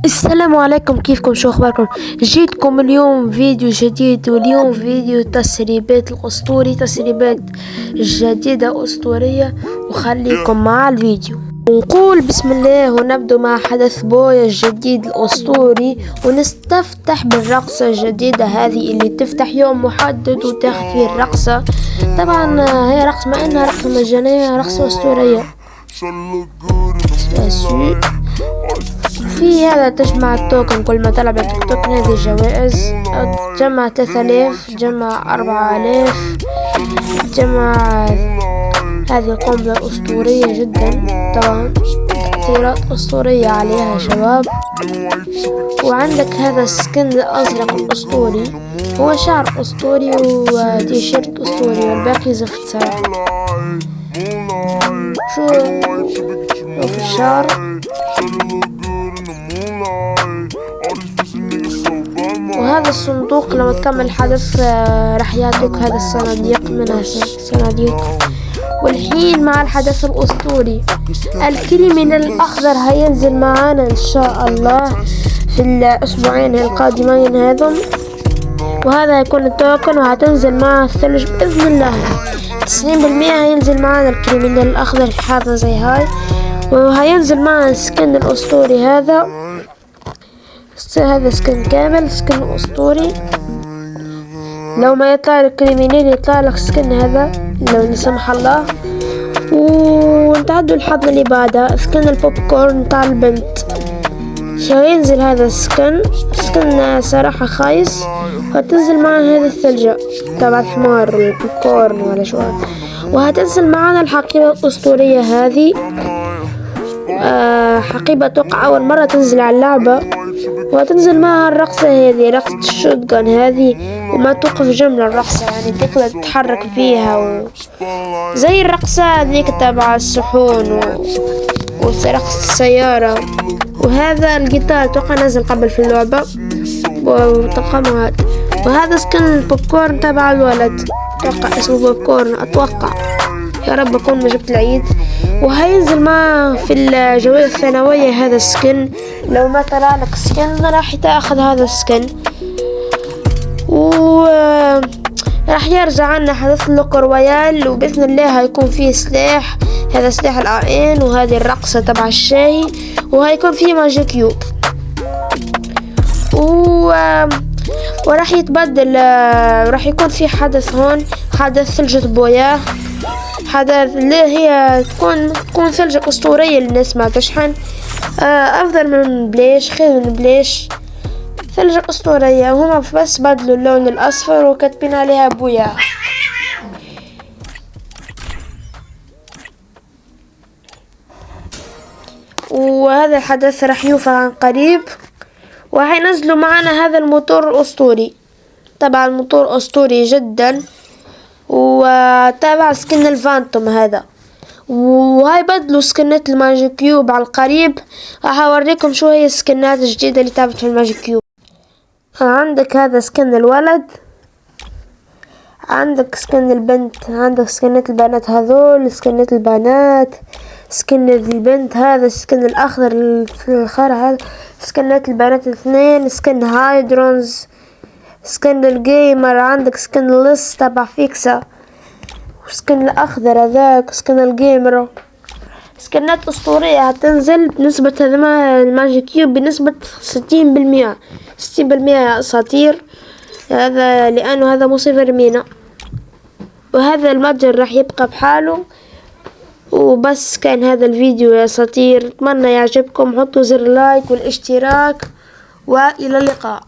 السلام عليكم، كيفكم؟ شو اخباركم؟ جيتكم اليوم فيديو جديد، واليوم فيديو تسريبات الاسطوري، تسريبات جديدة اسطورية. وخليكم مع الفيديو ونقول بسم الله ونبدو مع حدث بويا الجديد الاسطوري، ونستفتح بالرقصة الجديدة هذه اللي تفتح يوم محدد وتاخذ فيه الرقصة. طبعا هي رقصة، مع انها رقصة مجانية، رقصة اسطورية. في هذا تجمع التوكن، كل ما تلعب التيك توك هذه جوائز. جمع 3000، جمع 4000، جمع هذه القنبلة الأسطورية جدا. طبعا تأثيرات أسطورية عليها يا شباب. وعندك هذا السكن الأزرق الأسطوري، هو شعر أسطوري وتيشيرت أسطوري، والباقي زفت صراحة. شوف الشعر. وهذا الصندوق لما تكمل الحدث راح يعطوك هذا الصناديق، منها صناديق. والحين مع الحدث الأسطوري، الكريمنال الأخضر هينزل معانا إن شاء الله في الأسبوعين القادمين هذم. وهذا هيكون التوكن، وهتنزل معه الثلج بإذن الله. 90% هينزل معانا الكريمنال الأخضر في حاجة زي هاي. وهينزل معنا السكن الأسطوري هذا سكن كامل، سكن أسطوري. لو ما يطلع لك كريمينال يطلع لك سكن هذا لو لا سمح الله. ونتعدوا الحظ اللي بعدها، سكن البوب كورن تاع البنت. ينزل هذا السكن صراحة خايس. وهتنزل معنا هذا الثلجة تبع الحمار البوب كورن ولا شو. وهتنزل معنا الحقيبة الأسطورية هذه. حقيبة توقع أول مرة تنزل على اللعبة. وهتنزل معها الرقصة هذه، رقصة الشوتجان هذه، وما توقف جملة الرقصة، يعني تقدر تتحرك فيها زي الرقصة هذيك تبع الصحون ورقصة السيارة. وهذا الجيتار توقع نزل قبل في اللعبة وطقمها. وهذا سكن البوب كورن تبع الولد، توقع اسمه بوب كورن اتوقع، يا رب اكون ما جبت العيد. وهينزل معه في الجوائز الثانوية هذا السكن. لو ما طلع لك سكن راح تاخذ هذا السكن. راح يرجع عنا حدث اللوك رويال، وبإذن الله هيكون فيه سلاح، هذا سلاح الآن، وهذه الرقصة تبع الشاي، وهيكون فيه ماجيك كيوب. وراح يتبدل، راح يكون في حدث هون، حدث ثلجة بويا، حدث اللي هي تكون ثلجة أسطورية للناس ما تشحن. أفضل من بليش، خير من بليش، ثلجة أسطورية. هما بس بدلوا اللون الأصفر وكاتبين عليها بويا. وهذا الحدث راح يوفى عن قريب. وهينزلوا معنا هذا الموتور الأسطوري، طبعا الموتور أسطوري جدا، وتابع سكن الفانتوم هذا. وهاي بدلوا سكنات الماجيك كيوب على القريب. راح اوريكم شو هي السكنات الجديدة اللي تابت في الماجيك كيوب. عندك هذا سكن الولد، عندك سكن البنت، عندك سكنات البنات هذول، سكنات البنات، سكن البنت هذا السكن الاخضر في الخار هذا، سكنات البنات 2، سكن هايدرونز، سكن الجيمر، عندك سكن اللص تبع فيكسا، وسكن الاخضر هذاك سكن الجيمر. سكنات اسطورية هتنزل بنسبة الماجيك كيوب بنسبة 60%. 60% يا اساطير، هذا لانه هذا مو صفر مينا. وهذا المتجر راح يبقى بحاله. وبس كان هذا الفيديو يا اساطير، اتمنى يعجبكم. حطوا زر لايك والاشتراك، والى اللقاء.